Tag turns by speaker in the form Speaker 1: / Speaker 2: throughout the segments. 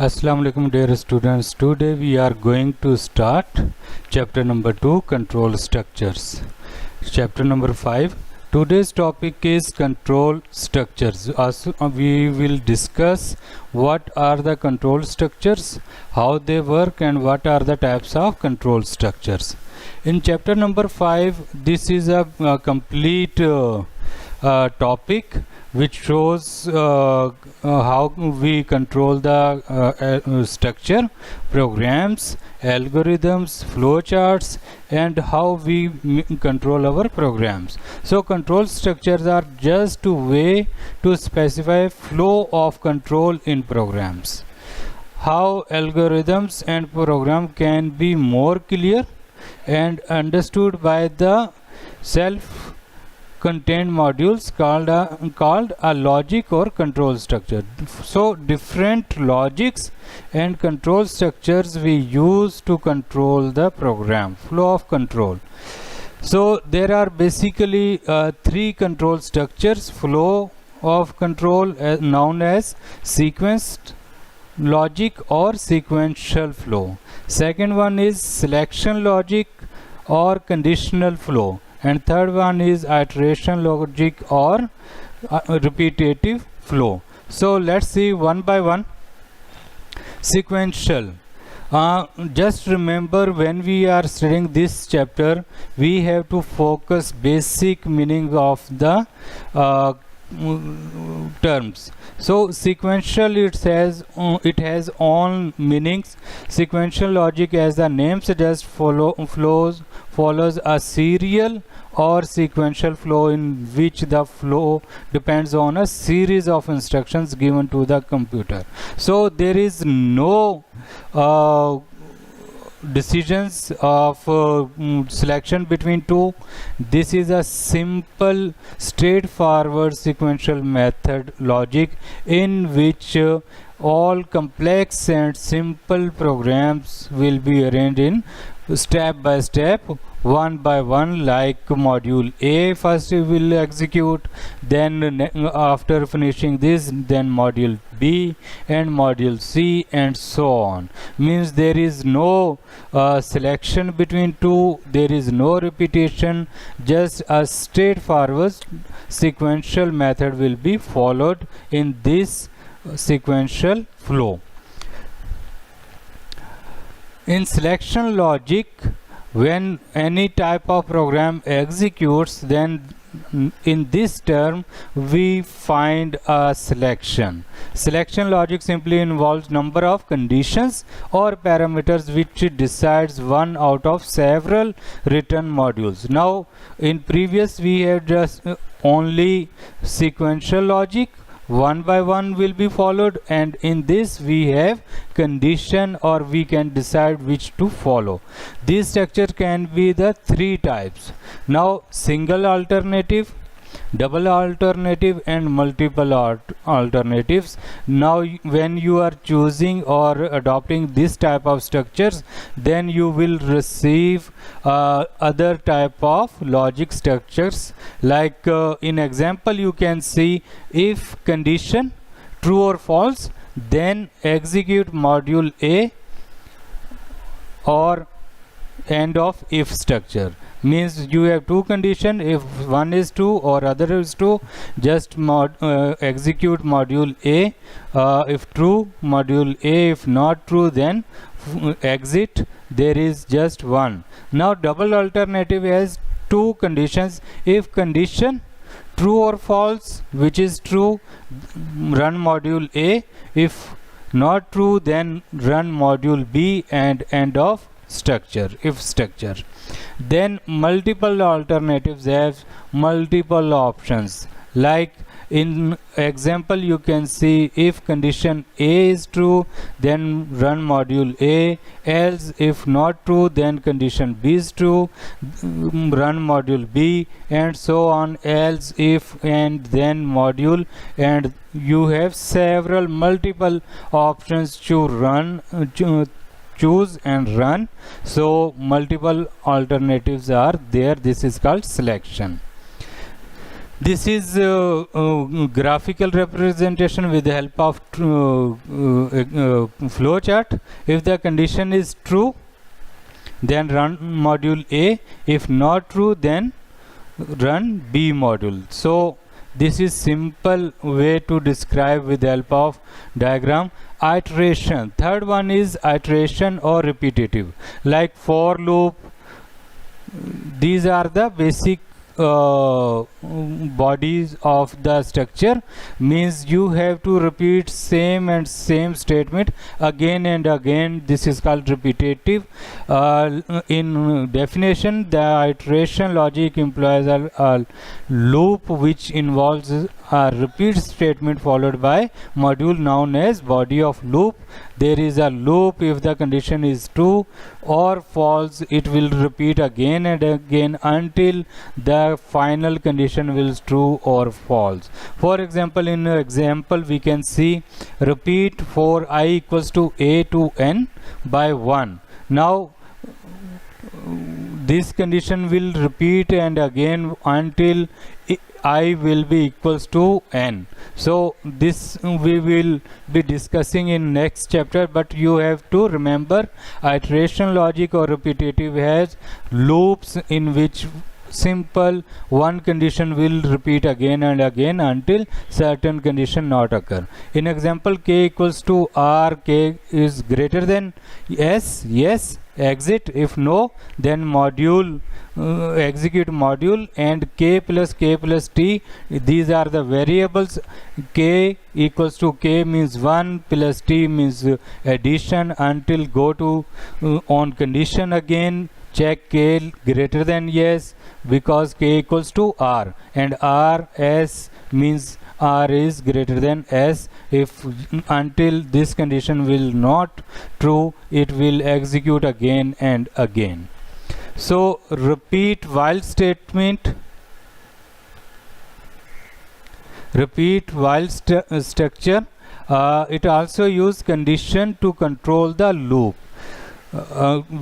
Speaker 1: Assalamu alaikum dear students. Today we are going to start chapter number 2, control structures. Chapter number 5. Today's topic is control structures. We will discuss what are the control structures, how they work, and what are the types of control structures. In chapter number 5, this is a complete topic which shows how we control the structure, programs, algorithms, flowcharts, and how we control our programs. So control structures are just a way to specify flow of control in programs. How algorithms and program can be more clear and understood by the self-contained modules called a logic or control structure. So different logics and control structures we use to control the program, flow of control. So there are basically three control structures: flow of control known as sequenced logic or sequential flow. Second one is selection logic or conditional flow, and third one is iteration logic or repetitive flow. So let's see one by one. Sequential. Just remember, when we are studying this chapter, we have to focus basic meaning of the terms. So sequential, it has own meanings. Sequential logic, as the name suggests, follows a serial or sequential flow in which the flow depends on a series of instructions given to the computer. So there is no decisions of selection between two. This is a simple straightforward sequential method logic in which all complex and simple programs will be arranged in step by step, one by one, like module A first will execute, then after finishing this, then module B and module C, and so on. Means there is no selection between two, there is no repetition, just a straightforward sequential method will be followed in this sequential flow. In selection logic, when any type of program executes, then in this term we find a selection. Selection logic simply involves number of conditions or parameters which decides one out of several written modules. Now in previous we have just only sequential logic, one by one will be followed, and in this we have condition, or we can decide which to follow. This structure can be the three types. Now single alternative, double alternative, and multiple alternatives. Now when you are choosing or adopting this type of structures, then you will receive other type of logic structures, like in example you can see if condition true or false, then execute module A, or end of if structure. Means you have two conditions, if one is true or other is true, just execute module A, if true module A, if not true then exit. There is just one. Now double alternative has two conditions. If condition true or false, which is true, run module A, if not true then run module B, and end of structure, if structure. Then multiple alternatives have multiple options, like in example you can see if condition A is true, then run module A, else if not true then condition B is true, run module B, and so on, else if and then module, and you have several multiple options to run, choose and run. So multiple alternatives are there. This is called selection. This is graphical representation with the help of flow chart. If the condition is true, then run module A. If not true, then run B module. So this is simple way to describe with the help of diagram. Iteration. Third one is iteration or repetitive, like for loop. These are the basic bodies of the structure, means you have to repeat same and same statement again and again. This is called repetitive. In definition, the iteration logic implies a loop which involves a repeat statement followed by module known as body of loop. There is a loop. If the condition is true or false, it will repeat again and again until the final condition will true or false. For example, in example we can see repeat for I equals to a to n by 1. Now this condition will repeat and again until I will be equals to n. So this we will be discussing in next chapter, but you have to remember iteration logic or repetitive has loops in which simple one condition will repeat again and again until certain condition not occur. In example, k equals to r, k is greater than s, yes, exit. If no, then module execute module, and k plus t, these are the variables. K equals to k means 1 plus t means addition until go to on condition again. Check k greater than yes, because k equals to r, and r s means r is greater than s. If until this condition will not true, it will execute again and again. So repeat while statement, repeat while structure. It also use condition to control the loop.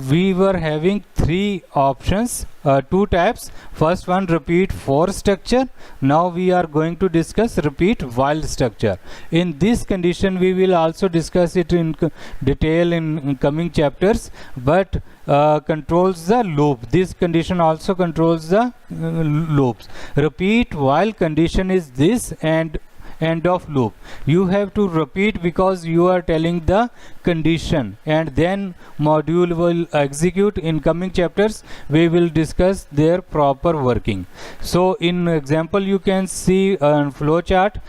Speaker 1: We were having three options, two types. First one, repeat for structure. Now we are going to discuss repeat while structure. In this condition we will also discuss it in detail in coming chapters, but controls the loop. This condition also controls the loops. Repeat while condition is this and end of loop. You have to repeat because you are telling the condition, and then module will execute. In coming chapters we will discuss their proper working. So in example you can see on flow chart,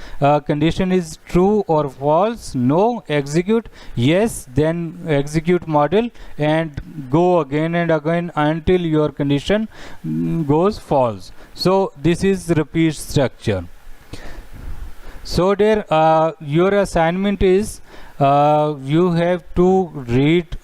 Speaker 1: condition is true or false, no, execute, yes, then execute module and go again and again until your condition goes false. So this is repeat structure. So there your assignment is you have to read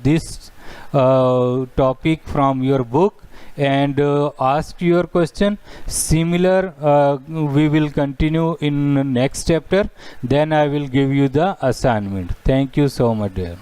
Speaker 1: this topic from your book and ask your question. Similar we will continue in next chapter, then I will give you the assignment. Thank you so much dear.